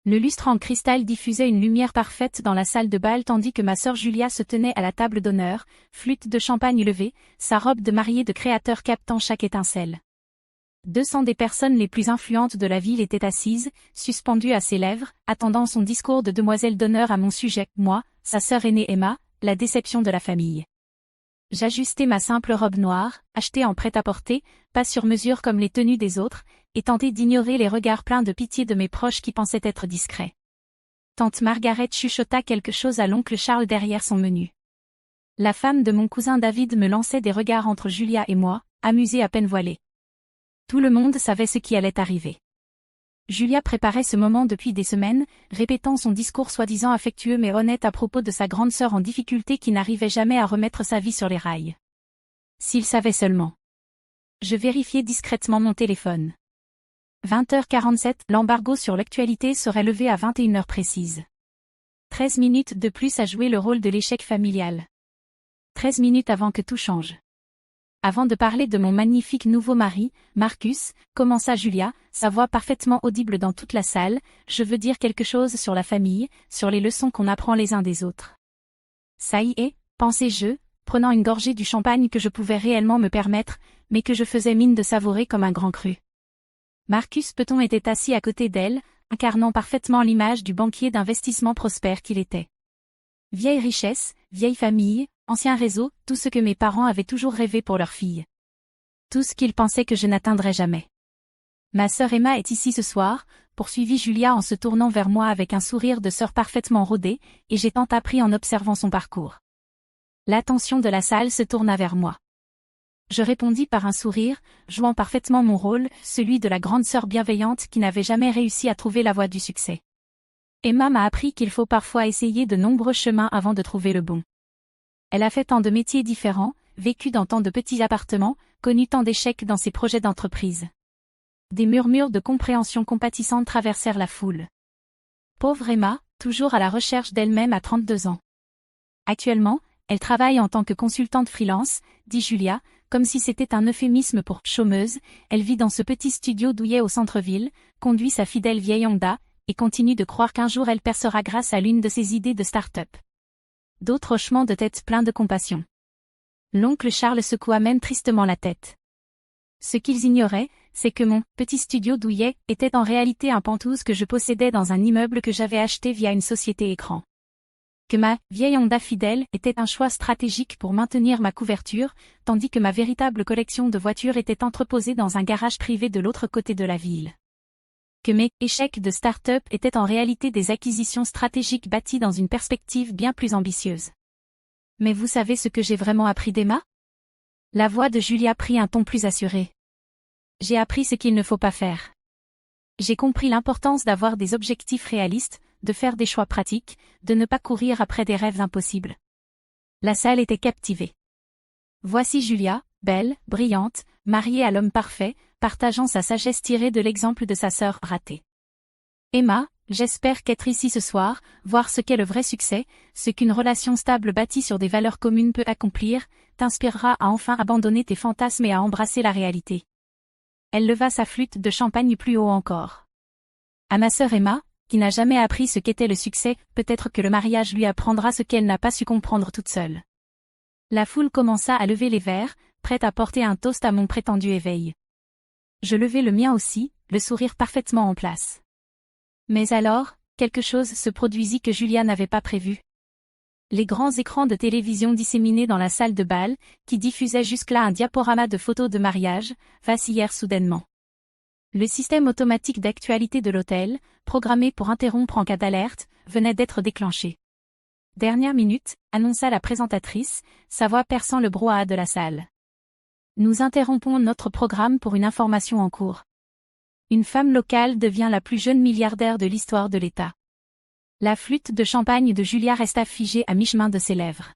Le lustre en cristal diffusait une lumière parfaite dans la salle de bal tandis que ma sœur Julia se tenait à la table d'honneur, flûte de champagne levée, sa robe de mariée de créateur captant chaque étincelle. 200 des personnes les plus influentes de la ville étaient assises, suspendues à ses lèvres, attendant son discours de demoiselle d'honneur à mon sujet, moi, sa sœur aînée Emma, la déception de la famille. J'ajustai ma simple robe noire, achetée en prêt-à-porter, pas sur mesure comme les tenues des autres, et tentai d'ignorer les regards pleins de pitié de mes proches qui pensaient être discrets. Tante Margaret chuchota quelque chose à l'oncle Charles derrière son menu. La femme de mon cousin David me lançait des regards entre Julia et moi, amusée à peine voilée. Tout le monde savait ce qui allait arriver. Julia préparait ce moment depuis des semaines, répétant son discours soi-disant affectueux mais honnête à propos de sa grande sœur en difficulté qui n'arrivait jamais à remettre sa vie sur les rails. S'il savait seulement. Je vérifiai discrètement mon téléphone. 20h47, l'embargo sur l'actualité serait levé à 21h précise. 13 minutes de plus à jouer le rôle de l'échec familial. 13 minutes avant que tout change. Avant de parler de mon magnifique nouveau mari, Marcus, commença Julia, sa voix parfaitement audible dans toute la salle, je veux dire quelque chose sur la famille, sur les leçons qu'on apprend les uns des autres. Ça y est, pensai-je, prenant une gorgée du champagne que je pouvais réellement me permettre, mais que je faisais mine de savourer comme un grand cru. Marcus Peton était assis à côté d'elle, incarnant parfaitement l'image du banquier d'investissement prospère qu'il était. Vieille richesse, vieille famille, ancien réseau, tout ce que mes parents avaient toujours rêvé pour leur fille. Tout ce qu'ils pensaient que je n'atteindrais jamais. Ma sœur Emma est ici ce soir, poursuivit Julia en se tournant vers moi avec un sourire de sœur parfaitement rodé, et j'ai tant appris en observant son parcours. L'attention de la salle se tourna vers moi. Je répondis par un sourire, jouant parfaitement mon rôle, celui de la grande sœur bienveillante qui n'avait jamais réussi à trouver la voie du succès. Emma m'a appris qu'il faut parfois essayer de nombreux chemins avant de trouver le bon. Elle a fait tant de métiers différents, vécu dans tant de petits appartements, connu tant d'échecs dans ses projets d'entreprise. Des murmures de compréhension compatissante traversèrent la foule. Pauvre Emma, toujours à la recherche d'elle-même à 32 ans. Actuellement, elle travaille en tant que consultante freelance, dit Julia, comme si c'était un euphémisme pour « chômeuse », elle vit dans ce petit studio douillet au centre-ville, conduit sa fidèle vieille Honda, et continue de croire qu'un jour elle percera grâce à l'une de ses idées de start-up. D'autres hochements de tête pleins de compassion. L'oncle Charles secoua même tristement la tête. Ce qu'ils ignoraient, c'est que mon petit studio douillet était en réalité un penthouse que je possédais dans un immeuble que j'avais acheté via une société écran. Que ma vieille Honda fidèle était un choix stratégique pour maintenir ma couverture, tandis que ma véritable collection de voitures était entreposée dans un garage privé de l'autre côté de la ville. Que mes échecs de start-up étaient en réalité des acquisitions stratégiques bâties dans une perspective bien plus ambitieuse. Mais vous savez ce que j'ai vraiment appris d'Emma ? La voix de Julia prit un ton plus assuré. J'ai appris ce qu'il ne faut pas faire. J'ai compris l'importance d'avoir des objectifs réalistes, de faire des choix pratiques, de ne pas courir après des rêves impossibles. La salle était captivée. Voici Julia, belle, brillante, mariée à l'homme parfait, partageant sa sagesse tirée de l'exemple de sa sœur ratée. Emma, j'espère qu'être ici ce soir, voir ce qu'est le vrai succès, ce qu'une relation stable bâtie sur des valeurs communes peut accomplir, t'inspirera à enfin abandonner tes fantasmes et à embrasser la réalité. Elle leva sa flûte de champagne plus haut encore. À ma sœur Emma, qui n'a jamais appris ce qu'était le succès, peut-être que le mariage lui apprendra ce qu'elle n'a pas su comprendre toute seule. La foule commença à lever les verres, prête à porter un toast à mon prétendu éveil. Je levai le mien aussi, le sourire parfaitement en place. Mais alors, quelque chose se produisit que Julia n'avait pas prévu. Les grands écrans de télévision disséminés dans la salle de bal, qui diffusaient jusque-là un diaporama de photos de mariage, vacillèrent soudainement. Le système automatique d'actualité de l'hôtel, programmé pour interrompre en cas d'alerte, venait d'être déclenché. Dernière minute, annonça la présentatrice, sa voix perçant le brouhaha de la salle. Nous interrompons notre programme pour une information en cours. Une femme locale devient la plus jeune milliardaire de l'histoire de l'État. La flûte de champagne de Julia resta figée à mi-chemin de ses lèvres.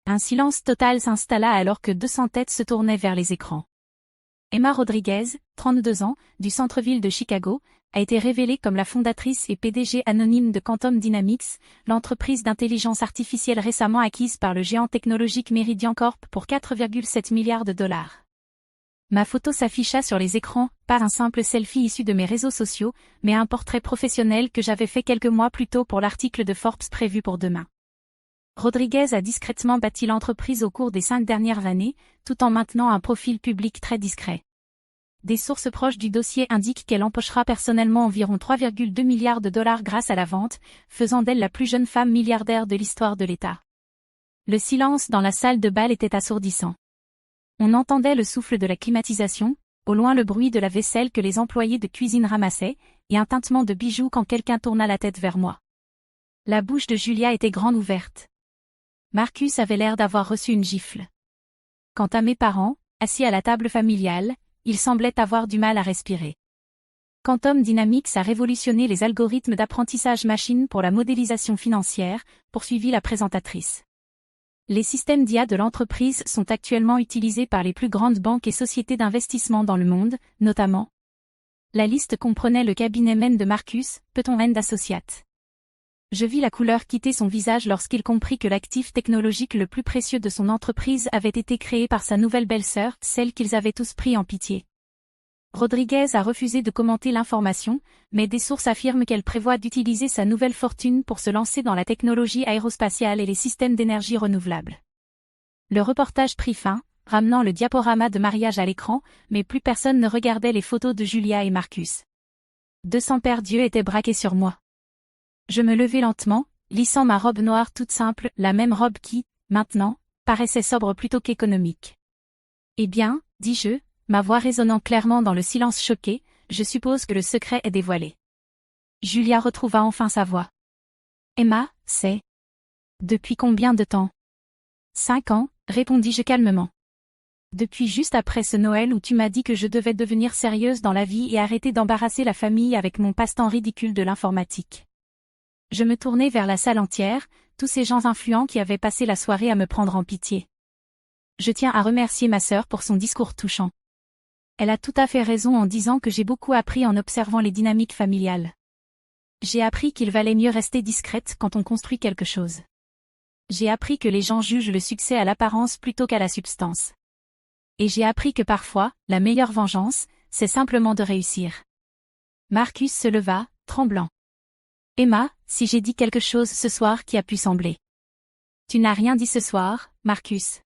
Un silence total s'installa alors que 200 têtes se tournaient vers les écrans. Emma Rodriguez, 32 ans, du centre-ville de Chicago, a été révélée comme la fondatrice et PDG anonyme de Quantum Dynamics, l'entreprise d'intelligence artificielle récemment acquise par le géant technologique Meridian Corp pour 4,7 milliards de dollars. Ma photo s'afficha sur les écrans, pas un simple selfie issu de mes réseaux sociaux, mais un portrait professionnel que j'avais fait quelques mois plus tôt pour l'article de Forbes prévu pour demain. Rodriguez a discrètement bâti l'entreprise au cours des 5 dernières années, tout en maintenant un profil public très discret. Des sources proches du dossier indiquent qu'elle empochera personnellement environ 3,2 milliards de dollars grâce à la vente, faisant d'elle la plus jeune femme milliardaire de l'histoire de l'État. Le silence dans la salle de bal était assourdissant. On entendait le souffle de la climatisation, au loin le bruit de la vaisselle que les employés de cuisine ramassaient, et un tintement de bijoux quand quelqu'un tourna la tête vers moi. La bouche de Julia était grande ouverte. Marcus avait l'air d'avoir reçu une gifle. Quant à mes parents, assis à la table familiale, ils semblaient avoir du mal à respirer. Quantum Dynamics a révolutionné les algorithmes d'apprentissage machine pour la modélisation financière, poursuivit la présentatrice. Les systèmes d'IA de l'entreprise sont actuellement utilisés par les plus grandes banques et sociétés d'investissement dans le monde, notamment. La liste comprenait le cabinet Men de Marcus, Peuton & Associates. Je vis la couleur quitter son visage lorsqu'il comprit que l'actif technologique le plus précieux de son entreprise avait été créé par sa nouvelle belle-sœur, celle qu'ils avaient tous pris en pitié. Rodriguez a refusé de commenter l'information, mais des sources affirment qu'elle prévoit d'utiliser sa nouvelle fortune pour se lancer dans la technologie aérospatiale et les systèmes d'énergie renouvelable. Le reportage prit fin, ramenant le diaporama de mariage à l'écran, mais plus personne ne regardait les photos de Julia et Marcus. 200 paires d'yeux étaient braqués sur moi. Je me levai lentement, lissant ma robe noire toute simple, la même robe qui, maintenant, paraissait sobre plutôt qu'économique. Eh bien, dis-je, ma voix résonnant clairement dans le silence choqué, je suppose que le secret est dévoilé. Julia retrouva enfin sa voix. Emma, c'est... Depuis combien de temps? 5 ans, répondis-je calmement. Depuis juste après ce Noël où tu m'as dit que je devais devenir sérieuse dans la vie et arrêter d'embarrasser la famille avec mon passe-temps ridicule de l'informatique. Je me tournai vers la salle entière, tous ces gens influents qui avaient passé la soirée à me prendre en pitié. Je tiens à remercier ma sœur pour son discours touchant. Elle a tout à fait raison en disant que j'ai beaucoup appris en observant les dynamiques familiales. J'ai appris qu'il valait mieux rester discrète quand on construit quelque chose. J'ai appris que les gens jugent le succès à l'apparence plutôt qu'à la substance. Et j'ai appris que parfois, la meilleure vengeance, c'est simplement de réussir. Marcus se leva, tremblant. Emma, si j'ai dit quelque chose ce soir qui a pu sembler. Tu n'as rien dit ce soir, Marcus.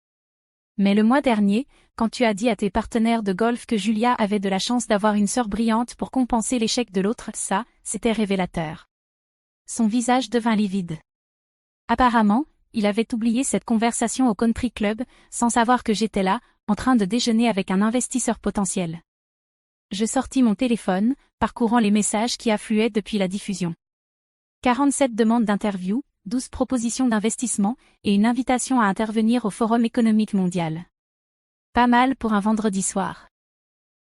Mais le mois dernier, quand tu as dit à tes partenaires de golf que Julia avait de la chance d'avoir une sœur brillante pour compenser l'échec de l'autre, ça, c'était révélateur. Son visage devint livide. Apparemment, il avait oublié cette conversation au country club, sans savoir que j'étais là, en train de déjeuner avec un investisseur potentiel. Je sortis mon téléphone, parcourant les messages qui affluaient depuis la diffusion. 47 demandes d'interview, 12 propositions d'investissement, et une invitation à intervenir au Forum économique mondial. Pas mal pour un vendredi soir.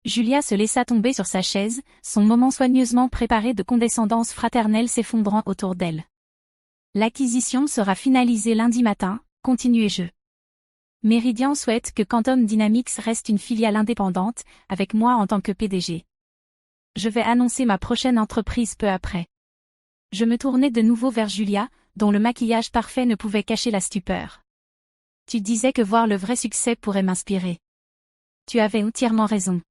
Julia se laissa tomber sur sa chaise, son moment soigneusement préparé de condescendance fraternelle s'effondrant autour d'elle. L'acquisition sera finalisée lundi matin, continuai-je. Meridian souhaite que Quantum Dynamics reste une filiale indépendante, avec moi en tant que PDG. Je vais annoncer ma prochaine entreprise peu après. Je me tournai de nouveau vers Julia, dont le maquillage parfait ne pouvait cacher la stupeur. Tu disais que voir le vrai succès pourrait m'inspirer. Tu avais entièrement raison.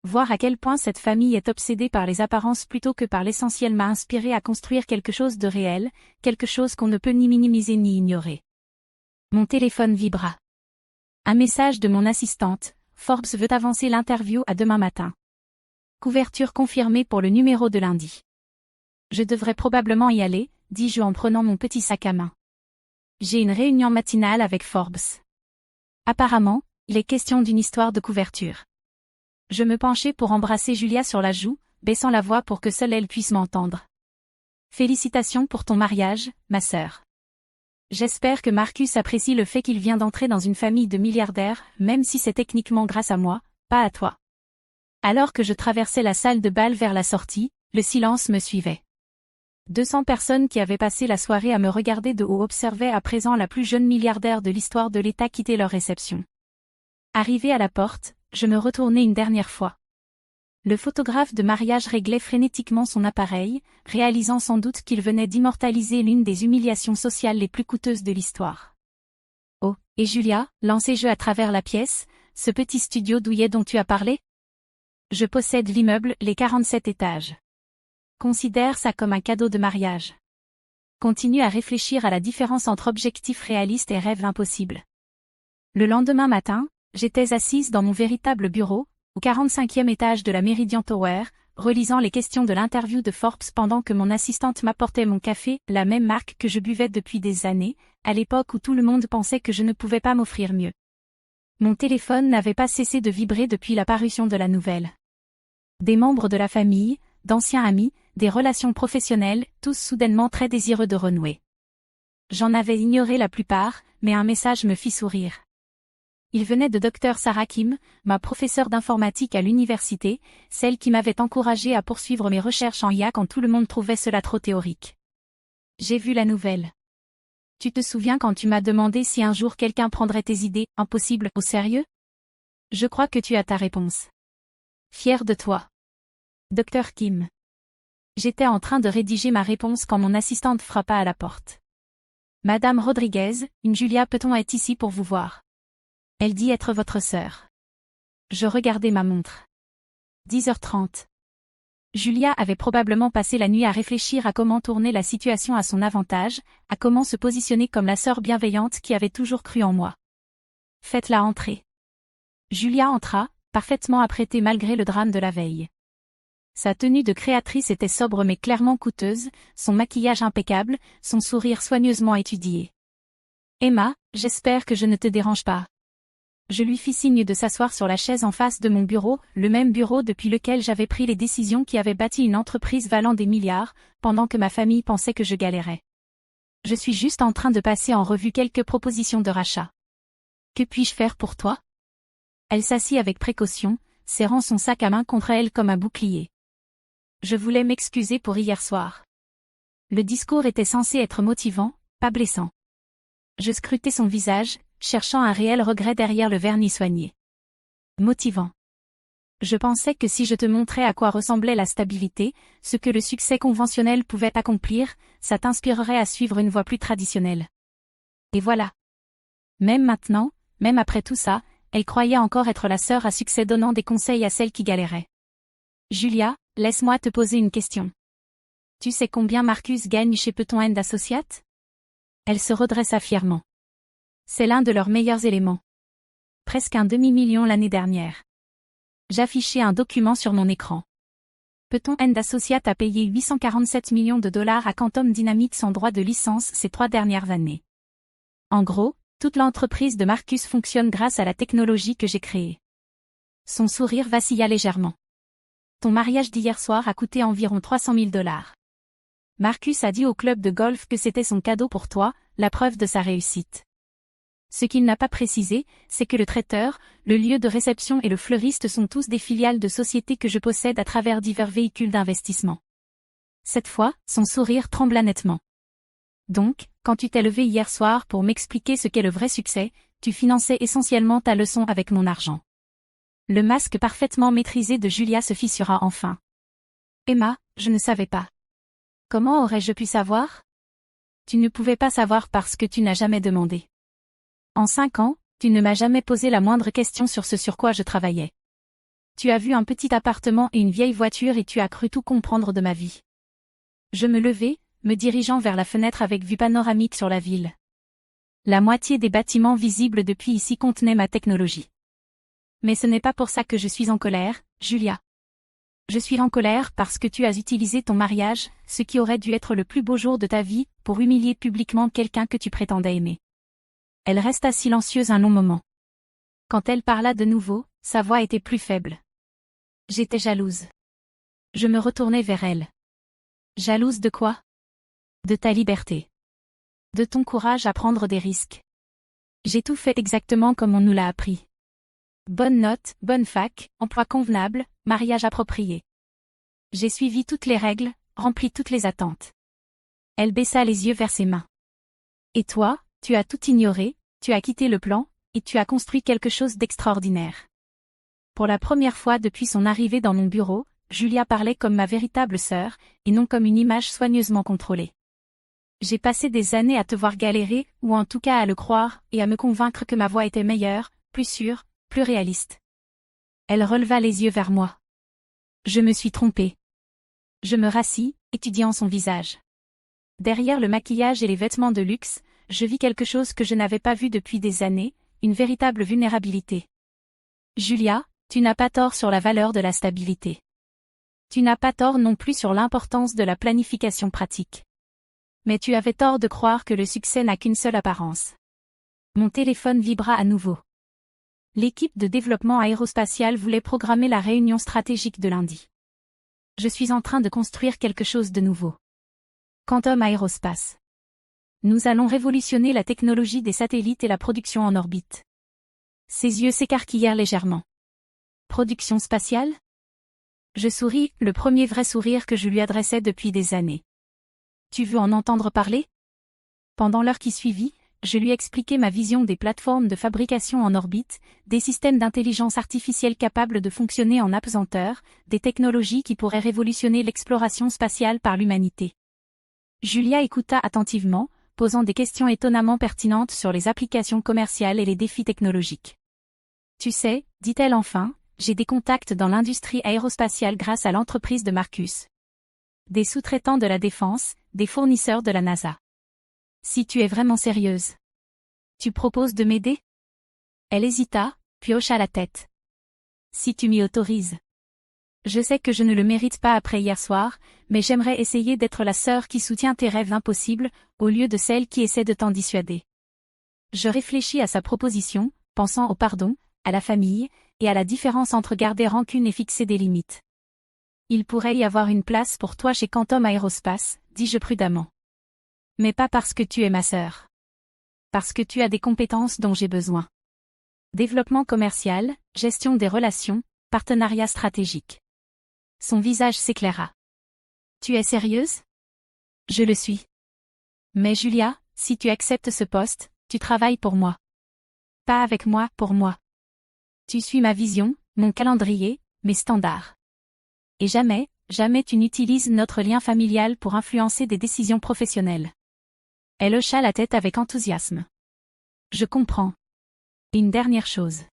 Voir à quel point cette famille est obsédée par les apparences plutôt que par l'essentiel m'a inspiré à construire quelque chose de réel, quelque chose qu'on ne peut ni minimiser ni ignorer. Mon téléphone vibra. Un message de mon assistante, Forbes veut avancer l'interview à demain matin. Couverture confirmée pour le numéro de lundi. Je devrais probablement y aller, dis-je en prenant mon petit sac à main. J'ai une réunion matinale avec Forbes. Apparemment, il est question d'une histoire de couverture. Je me penchai pour embrasser Julia sur la joue, baissant la voix pour que seule elle puisse m'entendre. Félicitations pour ton mariage, ma sœur. J'espère que Marcus apprécie le fait qu'il vient d'entrer dans une famille de milliardaires, même si c'est techniquement grâce à moi, pas à toi. Alors que je traversais la salle de bal vers la sortie, le silence me suivait. 200 personnes qui avaient passé la soirée à me regarder de haut observaient à présent la plus jeune milliardaire de l'histoire de l'État quitter leur réception. Arrivé à la porte, je me retournai une dernière fois. Le photographe de mariage réglait frénétiquement son appareil, réalisant sans doute qu'il venait d'immortaliser l'une des humiliations sociales les plus coûteuses de l'histoire. Oh, et Julia, lancai-je à travers la pièce, ce petit studio douillet dont tu as parlé? Je possède l'immeuble, les 47 étages. Considère ça comme un cadeau de mariage. Continue à réfléchir à la différence entre objectifs réalistes et rêves impossibles. Le lendemain matin, j'étais assise dans mon véritable bureau, au 45e étage de la Meridian Tower, relisant les questions de l'interview de Forbes pendant que mon assistante m'apportait mon café, la même marque que je buvais depuis des années, à l'époque où tout le monde pensait que je ne pouvais pas m'offrir mieux. Mon téléphone n'avait pas cessé de vibrer depuis la parution de la nouvelle. Des membres de la famille, d'anciens amis, des relations professionnelles, tous soudainement très désireux de renouer. J'en avais ignoré la plupart, mais un message me fit sourire. Il venait de Dr Sarah Kim, ma professeure d'informatique à l'université, celle qui m'avait encouragée à poursuivre mes recherches en IA quand tout le monde trouvait cela trop théorique. J'ai vu la nouvelle. Tu te souviens quand tu m'as demandé si un jour quelqu'un prendrait tes idées impossibles au sérieux? Je crois que tu as ta réponse. Fier de toi. Dr Kim. J'étais en train de rédiger ma réponse quand mon assistante frappa à la porte. Madame Rodriguez, une Julia Peton est ici pour vous voir. Elle dit être votre sœur. Je regardai ma montre. 10h30. Julia avait probablement passé la nuit à réfléchir à comment tourner la situation à son avantage, à comment se positionner comme la sœur bienveillante qui avait toujours cru en moi. Faites-la entrer. Julia entra, parfaitement apprêtée malgré le drame de la veille. Sa tenue de créatrice était sobre mais clairement coûteuse, son maquillage impeccable, son sourire soigneusement étudié. Emma, j'espère que je ne te dérange pas. Je lui fis signe de s'asseoir sur la chaise en face de mon bureau, le même bureau depuis lequel j'avais pris les décisions qui avaient bâti une entreprise valant des milliards, pendant que ma famille pensait que je galérais. Je suis juste en train de passer en revue quelques propositions de rachat. Que puis-je faire pour toi? Elle s'assit avec précaution, serrant son sac à main contre elle comme un bouclier. Je voulais m'excuser pour hier soir. Le discours était censé être motivant, pas blessant. Je scrutais son visage, cherchant un réel regret derrière le vernis soigné. Motivant. Je pensais que si je te montrais à quoi ressemblait la stabilité, ce que le succès conventionnel pouvait accomplir, ça t'inspirerait à suivre une voie plus traditionnelle. Et voilà. Même maintenant, même après tout ça, elle croyait encore être la sœur à succès donnant des conseils à celle qui galérait. Julia, laisse-moi te poser une question. Tu sais combien Marcus gagne chez Peton & Associates? Elle se redressa fièrement. C'est l'un de leurs meilleurs éléments. Presque un demi-million l'année dernière. J'affichais un document sur mon écran. Peton & Associates a payé 847 millions de dollars à Quantum Dynamics en droit de licence ces 3 dernières années. En gros, toute l'entreprise de Marcus fonctionne grâce à la technologie que j'ai créée. Son sourire vacilla légèrement. Ton mariage d'hier soir a coûté environ 300 000 dollars. Marcus a dit au club de golf que c'était son cadeau pour toi, la preuve de sa réussite. Ce qu'il n'a pas précisé, c'est que le traiteur, le lieu de réception et le fleuriste sont tous des filiales de sociétés que je possède à travers divers véhicules d'investissement. Cette fois, son sourire trembla nettement. Donc, quand tu t'es levé hier soir pour m'expliquer ce qu'est le vrai succès, tu finançais essentiellement ta leçon avec mon argent. Le masque parfaitement maîtrisé de Julia se fissura enfin. Emma, je ne savais pas. Comment aurais-je pu savoir? Tu ne pouvais pas savoir parce que tu n'as jamais demandé. En 5 ans, tu ne m'as jamais posé la moindre question sur ce sur quoi je travaillais. Tu as vu un petit appartement et une vieille voiture et tu as cru tout comprendre de ma vie. Je me levai, me dirigeant vers la fenêtre avec vue panoramique sur la ville. La moitié des bâtiments visibles depuis ici contenaient ma technologie. Mais ce n'est pas pour ça que je suis en colère, Julia. Je suis en colère parce que tu as utilisé ton mariage, ce qui aurait dû être le plus beau jour de ta vie, pour humilier publiquement quelqu'un que tu prétendais aimer. Elle resta silencieuse un long moment. Quand elle parla de nouveau, sa voix était plus faible. J'étais jalouse. Je me retournai vers elle. Jalouse de quoi? De ta liberté. De ton courage à prendre des risques. J'ai tout fait exactement comme on nous l'a appris. Bonne note, bonne fac, emploi convenable, mariage approprié. J'ai suivi toutes les règles, rempli toutes les attentes. Elle baissa les yeux vers ses mains. Et toi, tu as tout ignoré, tu as quitté le plan, et tu as construit quelque chose d'extraordinaire. Pour la première fois depuis son arrivée dans mon bureau, Julia parlait comme ma véritable sœur, et non comme une image soigneusement contrôlée. J'ai passé des années à te voir galérer, ou en tout cas à le croire, et à me convaincre que ma voie était meilleure, plus sûre, plus réaliste. Elle releva les yeux vers moi. Je me suis trompée. Je me rassis, étudiant son visage. Derrière le maquillage et les vêtements de luxe, je vis quelque chose que je n'avais pas vu depuis des années, une véritable vulnérabilité. Julia, tu n'as pas tort sur la valeur de la stabilité. Tu n'as pas tort non plus sur l'importance de la planification pratique. Mais tu avais tort de croire que le succès n'a qu'une seule apparence. Mon téléphone vibra à nouveau. L'équipe de développement aérospatial voulait programmer la réunion stratégique de lundi. Je suis en train de construire quelque chose de nouveau. Quantum Aérospace. Nous allons révolutionner la technologie des satellites et la production en orbite. Ses yeux s'écarquillèrent légèrement. Production spatiale ? Je souris, le premier vrai sourire que je lui adressais depuis des années. Tu veux en entendre parler ? Pendant l'heure qui suivit, je lui expliquai ma vision des plateformes de fabrication en orbite, des systèmes d'intelligence artificielle capables de fonctionner en apesanteur, des technologies qui pourraient révolutionner l'exploration spatiale par l'humanité. Julia écouta attentivement, posant des questions étonnamment pertinentes sur les applications commerciales et les défis technologiques. Tu sais, dit-elle enfin, j'ai des contacts dans l'industrie aérospatiale grâce à l'entreprise de Marcus. Des sous-traitants de la défense, des fournisseurs de la NASA. Si tu es vraiment sérieuse. Tu proposes de m'aider ? Elle hésita, puis hocha la tête. Si tu m'y autorises. Je sais que je ne le mérite pas après hier soir, mais j'aimerais essayer d'être la sœur qui soutient tes rêves impossibles, au lieu de celle qui essaie de t'en dissuader. Je réfléchis à sa proposition, pensant au pardon, à la famille, et à la différence entre garder rancune et fixer des limites. Il pourrait y avoir une place pour toi chez Quantum Aérospace, dis-je prudemment. Mais pas parce que tu es ma sœur. Parce que tu as des compétences dont j'ai besoin. Développement commercial, gestion des relations, partenariat stratégique. Son visage s'éclaira. Tu es sérieuse ? Je le suis. Mais Julia, si tu acceptes ce poste, tu travailles pour moi. Pas avec moi, pour moi. Tu suis ma vision, mon calendrier, mes standards. Et jamais, jamais tu n'utilises notre lien familial pour influencer des décisions professionnelles. Elle hocha la tête avec enthousiasme. Je comprends. Une dernière chose.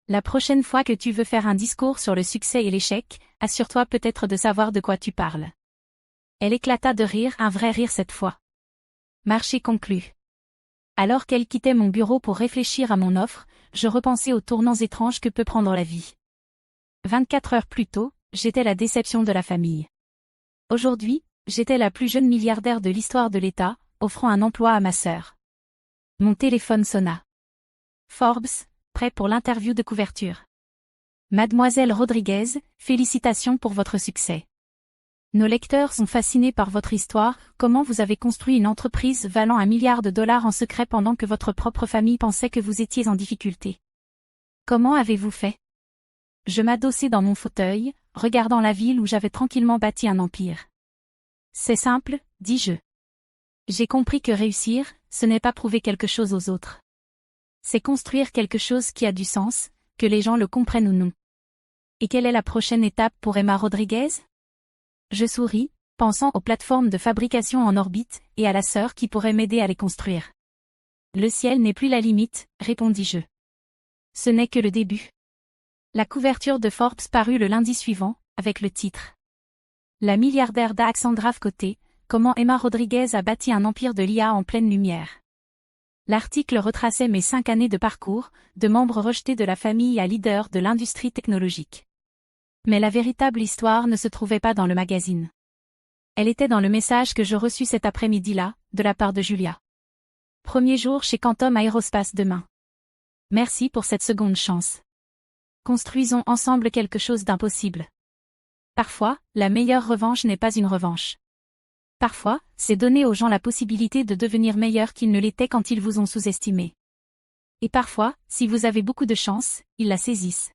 La prochaine fois que tu veux faire un discours sur le succès et l'échec, assure-toi peut-être de savoir de quoi tu parles. Elle éclata de rire, un vrai rire cette fois. Marché conclu. Alors qu'elle quittait mon bureau pour réfléchir à mon offre, je repensais aux tournants étranges que peut prendre la vie. 24 heures plus tôt, j'étais la déception de la famille. Aujourd'hui, j'étais la plus jeune milliardaire de l'histoire de l'État, offrant un emploi à ma sœur. Mon téléphone sonna. Forbes, prêt pour l'interview de couverture. Mademoiselle Rodriguez, félicitations pour votre succès. Nos lecteurs sont fascinés par votre histoire, comment vous avez construit une entreprise valant $1 milliard en secret pendant que votre propre famille pensait que vous étiez en difficulté. Comment avez-vous fait ? Je m'adossai dans mon fauteuil, regardant la ville où j'avais tranquillement bâti un empire. C'est simple, dis-je. J'ai compris que réussir, ce n'est pas prouver quelque chose aux autres. C'est construire quelque chose qui a du sens, que les gens le comprennent ou non. Et quelle est la prochaine étape pour Emma Rodriguez ? Je souris, pensant aux plateformes de fabrication en orbite, et à la sœur qui pourrait m'aider à les construire. Le ciel n'est plus la limite, répondis-je. Ce n'est que le début. La couverture de Forbes parut le lundi suivant, avec le titre. La milliardaire d'accent grave côté, comment Emma Rodriguez a bâti un empire de l'IA en pleine lumière. L'article retraçait mes 5 années de parcours, de membre rejeté de la famille à leader de l'industrie technologique. Mais la véritable histoire ne se trouvait pas dans le magazine. Elle était dans le message que je reçus cet après-midi-là, de la part de Julia. Premier jour chez Quantum Aérospace demain. Merci pour cette seconde chance. Construisons ensemble quelque chose d'impossible. Parfois, la meilleure revanche n'est pas une revanche. Parfois, c'est donner aux gens la possibilité de devenir meilleurs qu'ils ne l'étaient quand ils vous ont sous-estimé. Et parfois, si vous avez beaucoup de chance, ils la saisissent.